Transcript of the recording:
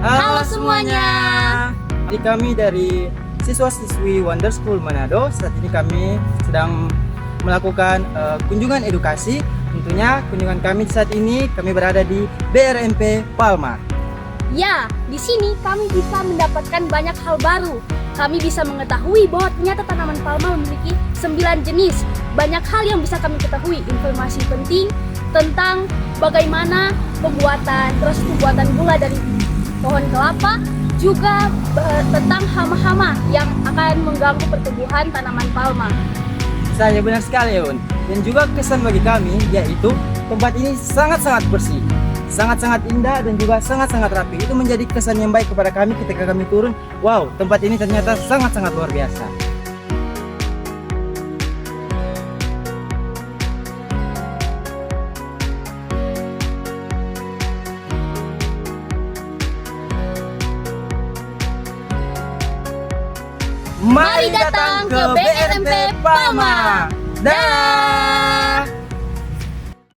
Halo semuanya. Jadi kami dari siswa-siswi Wonder School Manado. Saat ini kami sedang melakukan kunjungan edukasi. Tentunya kunjungan kami saat ini kami berada di BRMP Palma. Ya, di sini kami bisa mendapatkan banyak hal baru. Kami bisa mengetahui bahwa ternyata tanaman palma memiliki 9 jenis. Banyak hal yang bisa kami ketahui, informasi penting tentang bagaimana pembuatan gula dari pohon kelapa, juga tentang hama-hama yang akan mengganggu pertumbuhan tanaman palma. Saya benar sekali, Un. Dan juga kesan bagi kami yaitu tempat ini sangat-sangat bersih, sangat-sangat indah dan juga sangat-sangat rapi. Itu menjadi kesan yang baik kepada kami ketika kami turun. Wow, tempat ini ternyata sangat-sangat luar biasa. Mari datang ke BRMP Palma. Dah.